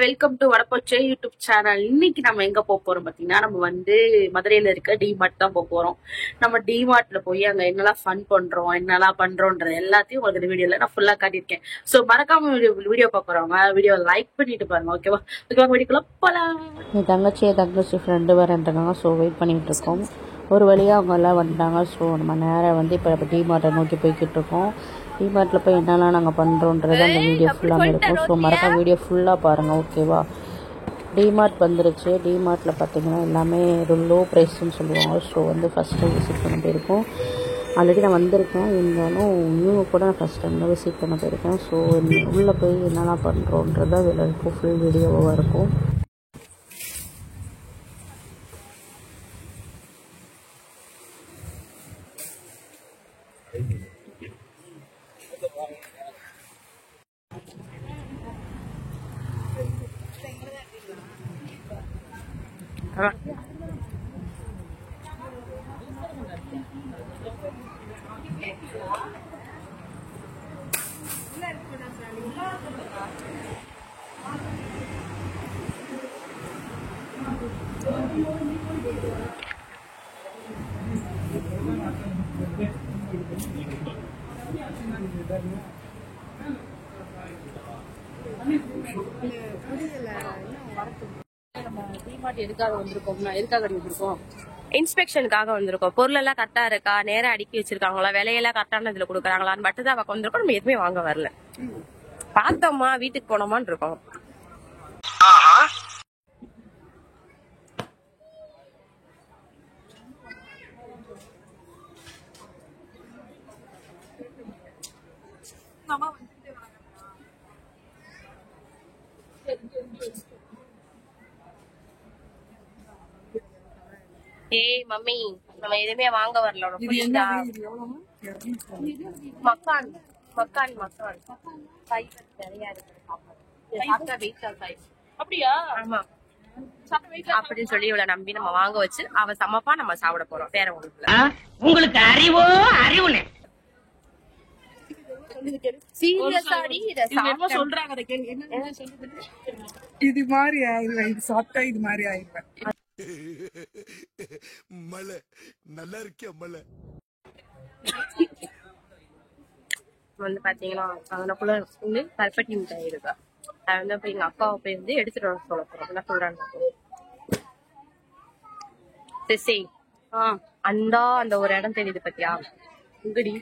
Welcome to Vadapoche YouTube channel. இன்னைக்கு நம்ம எங்க போறோம் பாத்தீங்கன்னா, நம்ம வந்து மதுரையில இருக்க டிமார்ட் தான் போறோம். நம்ம டிமார்ட்ல போய் அங்க என்னெல்லாம் ஃபன் பண்றோம், என்னெல்லாம் பண்றோம்ன்றது எல்லாத்தையும் உங்களுக்கு இந்த வீடியோல நான் ஃபுல்லா காட்டியிருக்கேன். சோ மறக்காம வீடியோ பாக்குறவங்க வீடியோ லைக் பண்ணிட்டு பாருங்க. ஓகேவா? வீடியோக்குள்ள போலாம். என் தங்கச்சி ஃப்ரெண்டு வரேன்றாங்க. ஸோ வெயிட் பண்ணிட்டு இருக்கோம். ஒரு வழியாக அவங்க எல்லாம் வந்துட்டாங்க. ஸோ நம்ம நேரம் வந்து இப்போ டிமார்ட்டை நோக்கி போய்கிட்டு இருக்கோம். டிமார்ட்டில் போய் என்னெல்லாம் நாங்கள் பண்ணுறோன்றது அந்த வீடியோ ஃபுல்லாக இருக்கும். ஸோ மறக்காம வீடியோ ஃபுல்லாக பாருங்கள். ஓகேவா? டிமார்ட் வந்துருச்சு. டிமார்ட்டில் பார்த்தீங்கன்னா எல்லாமே ஒரு லோ ப்ரைஸ்ன்னு சொல்லுவாங்க. ஸோ வந்து ஃபஸ்ட்டு விசிட் பண்ண போயிருக்கோம். ஆல்ரெடி நான் வந்திருக்கேன், இருந்தாலும் இவங்க கூட நான் ஃபஸ்ட் டைம் தான் விசிட் பண்ண போயிருக்கேன். ஸோ உள்ளே போய் என்னெல்லாம் பண்ணுறோன்றது அதில் இருக்கும். ஃபுல் வீடியோவாக இருக்கும். இன்ஸ்பெக்ஷனுக்காக வந்திருக்கோம். பொருள் எல்லாம் கரெக்டா இருக்கா, நேரம் அடுக்கி வச்சிருக்காங்களா, விலையெல்லாம் கரெக்டான இதுல கொடுக்குறாங்களான்னு மட்டும் தான் வந்திருக்கோம். நம்ம எதுவுமே வாங்க வரல. பார்த்தோமா, வீட்டுக்கு போனோமான்னு இருக்கோம். ஏய் மம்மி, நம்ம எதுவுமே வாங்க வரல. மக்கான் மக்கான் மக்கான் அப்படியா? ஆமா, அப்படின்னு சொல்லி இவளை நம்பி நம்ம வாங்க வச்சு அவ சமப்பா நம்ம சாப்பிட போறோம். வேற உங்களுக்கு அறிவோ அறிவுன்னு சீரியஸாடி இத சொல்றாங்க. இது மாதிரி ஆயிருவேன், இது சாப்பிட்டா இது மாதிரி ஆயிருவேன். மலை நல்லா இருக்கியா? மலை வந்து பாத்தீங்கன்னா அங்கனக்குள்ள வந்து கருப்பட்டி மிட்டாய் இருக்கா. அது வந்து அப்ப எங்க அக்காவை போய் வந்து எடுத்துட்டு வர சொல்ல போறோம். என்ன சொல்றாங்க அந்த ஒரு இடம் தெரியுது பத்தியா? உங்கடி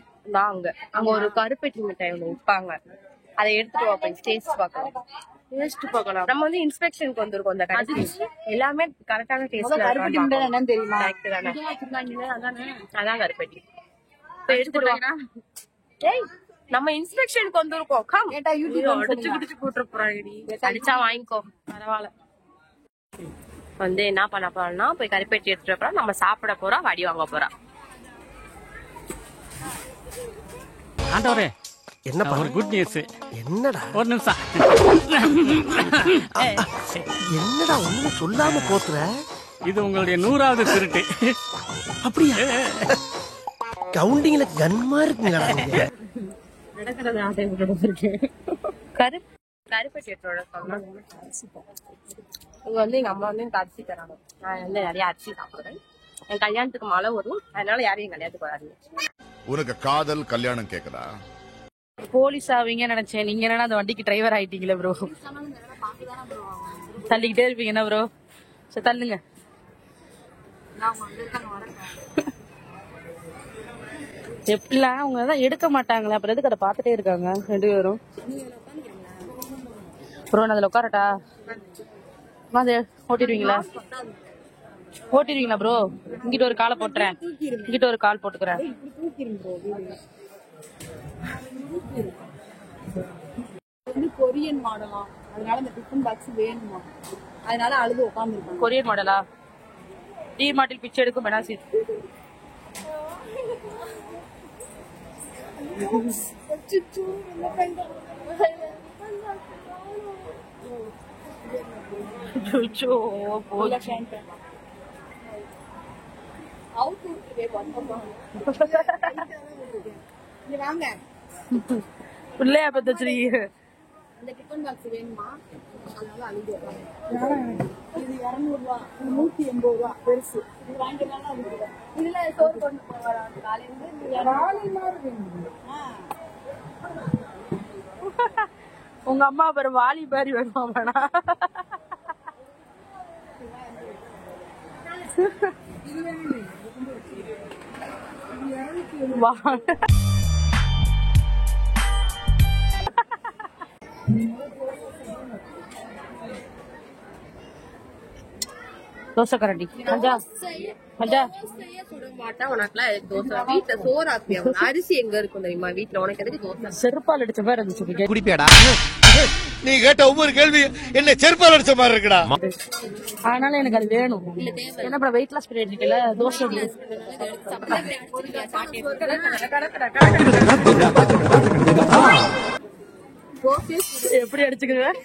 அங்க அங்க ஒரு கருப்பட்டி மிட்டாய் ஒண்ணு விற்பாங்க. அதை எடுத்துட்டு வைப்பேன். டேஸ்ட் பார்க்கலாம். நம்ம வந்து இன்ஸ்பெக்ஷனுக்கு வந்திருக்கோம். அந்த கடைக்கு எல்லாமே கரெக்டான டேஸ்ட் தெரியுமா? அதான் கருப்பட்டி. நம்ம இன்ஸ்பெக்ஷனுக்கு வந்திருக்கோம். அடிச்சா வாங்கிக்கோ, பரவாயில்ல. வந்து என்ன பண்ண போறோம்னா, போய் கருப்பட்டி எடுத்துட்டு போறோம். நம்ம சாப்பிட போறோம், வடி வாங்க போறோம். ஆண்டவரே, என்ன ஒரு குட் நியூஸ். என்னடா? ஒரு நிமிஷம். என்னடா ஒண்ணு சொல்லாம போத்துற? இது உங்களுடைய 100வது திருட்டு. அப்படியா? கவுண்டிங்ல கன்மா இருக்குங்களா? கருப்பட்டி எடுத்துட சொன்னாங்க. இங்க வந்து எங்க அம்மா வந்து எனக்கு அரிசி தராங்க. நான் வந்து நிறைய அரிசி சாப்பிடுறேன். என் கல்யாணத்துக்கு மழை வரும், அதனால யாரும் என் கல்யாணத்துக்கு வராது. உனக்கு காதல் கல்யாணம் கேக்குதா? போலீஸ் ஆவீங்க நினைச்சேன். நீங்க என்ன அந்த வண்டிக்கு டிரைவர் ஆயிட்டீங்களே ப்ரோ. தள்ளிக்கிட்டே இருப்பீங்க என்ன ப்ரோ? சரி தள்ளுங்க. எப்படிலாம் அவங்க தான் எடுக்க மாட்டாங்களே, அப்புறம் எதுக்கு அதை பார்த்துட்டே இருக்காங்க ரெண்டு பேரும்? ப்ரோ நான் அதில் உட்காரட்டா? அது ஓட்டிடுவீங்களா? ஓட்டிடுவீங்களா ப்ரோ? இங்கிட்ட ஒரு காலை போட்டுறேன், இங்கிட்ட ஒரு கால் போட்டுக்கிறேன். கொரியன் மாடலா, அதனால இந்த டிஃபன் பாக்ஸ் வேணுமா, அதனால அழுது உட்காந்துருக்காங்க. கொரியன் மாடலா? டிமார்ட்டில் பிச்சை எடுக்கும் பெனாசி. அவுட் விட்டுருவே வந்தோமா இங்க வாங்க பிள்ளையா பத்த வச்சிருக்கீங்க. அந்த டிஃபன் பாக்ஸ் வேணுமா அதனால அழுது உட்காந்து இது 200 ரூபா 180 ரூபா பெருசு இது வாங்கிக்கலாம் அழுதுறேன் இதுல சோறு கொண்டு போவாங்க காலையில இருந்து உங்க அம்மா பேரு வாலி பேரி வேணுமா வேணா? தோசை கரண்டி மஞ்சா மஞ்சா சுட மாட்டா உனக்குலாம் தோசை வீட்டுல சோறு ஆப்பியா அரிசி எங்க இருக்கும் தெரியுமா வீட்டுல உனக்கு எதுக்கு தோசை செருப்பால் அடிச்ச மாதிரி இருந்துச்சு. குடிப்பியாடா நீ கேட்ட ஒவ்வொரு கேள்வி என்ன செருப்பால் அடிச்ச மாதிரி இருக்குடா. ஆனாலும் எனக்கு அது வேணும். என்ன பண்ண வெயிட் லாஸ் பண்ணிருக்கல தோசை எப்படி அடிச்சுக்குவேன்.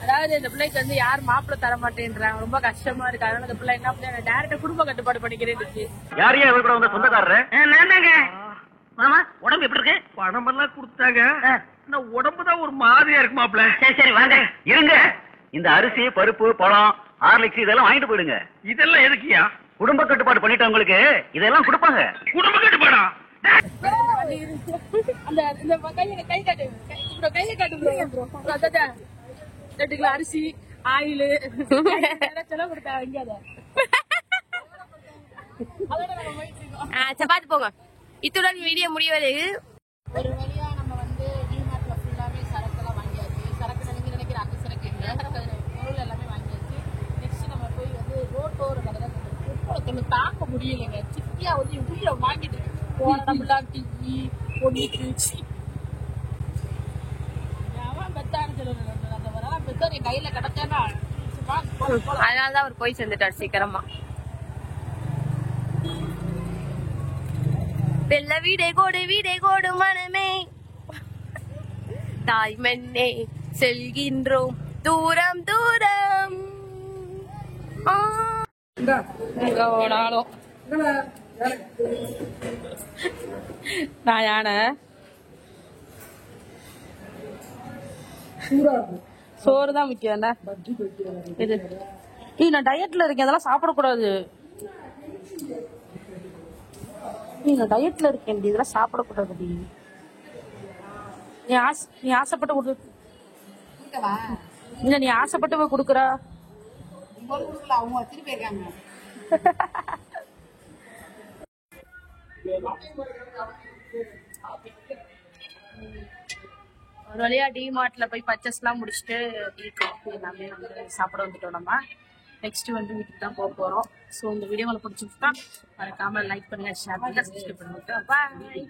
அதாவது இந்த பிள்ளைக்கு வந்து யார் மாப்பிள்ள தர மாட்டேன்றாங்க, ரொம்ப கஷ்டமா இருக்கு. அதனால இந்த பிள்ளை என்ன பண்ண டேரக்டா குடும்ப கட்டுப்பாடு பண்ணிக்கிறேன். யாரையா இவர் கூட வந்த சொந்தக்காரரு? மாமா உடம்பு எப்படி இருக்கு? பணம் எல்லாம் கொடுத்தாங்க. உடம்புதான் ஒரு மாதிரியா இருக்கு மாப்பிள்ள. சரி சரி வாங்க இருங்க. இந்த அரிசி பருப்பு பழம் ஹார்லிக்ஸ் இதெல்லாம் வாங்கிட்டு போயிடுங்க. இதெல்லாம் எதுக்கியா? குடும்ப கட்டுப்பாடு பண்ணிட்டவங்களுக்கு இதெல்லாம் கொடுப்பாங்க. குடும்ப கட்டுப்பாடா? அந்த கை காட்டு கையை காட்டு 2 கிலோ அரிசி ஆயில் செலவு கொடுத்தாங்க. சப்பாத்தி போங்க. இத்துடன் வீடியோ முடிவது. ஒரு வழியா நம்ம வந்து டிமார்ட்ல ஃபுல்லாவே சரக்கெல்லாம் வாங்கியாச்சு. சரக்கு நீங்க நினைக்கிற அந்த சரக்கு பொருள் எல்லாமே வாங்கியாச்சு. நெக்ஸ்ட் நம்ம போய் வந்து ரோட்டோர கடை உட்புறத்துல தாக்க முடியலைங்க. சித்தியா வந்து உயிரை வாங்கிட்டு போனலாம் டிவி பொண்ணுக்கு பெத்தான்னு சொல்லுறது. அந்த வரலாம் பெத்தா நீ கையில கிடைச்சானா அதனாலதான் அவர் போய் சேர்ந்துட்டார் சீக்கிரமா. வெள்ள வீடே கோடு மனமே தாய் மண்ணே செல்கின்றோம் தூரம் தூரம். நான் யானை சோறு தான் முக்கியம். இது நான் டயட்ல இருக்கேன், அதெல்லாம் சாப்பிடக்கூடாது. நான் டயட்ல இருக்கேன், இதெல்லாம் சாப்பிடக்கூடாது. நீ ஆசைப்பட்டு கொடு இல்ல, நீ ஆசைப்பட்டு போய் கொடுக்குறா. அவங்க வச்சுட்டு போயிருக்காங்க. ஒரு வழியா டிமார்ட்ல போய் பர்ச்சேஸ் எல்லாம் முடிச்சுட்டு டீ காஃபி எல்லாமே வந்து சாப்பிட வந்துட்டோம். நம்ம நெக்ஸ்ட் வந்து வீட்டுக்கு தான் போக போறோம். ஸோ இந்த வீடியோ உங்களுக்கு பிடிச்சிருக்கா மறக்காம லைக் பண்ணுங்க, ஷேர் பண்ணுங்க, சப்ஸ்கிரைப் பண்ணுங்க. பாய்.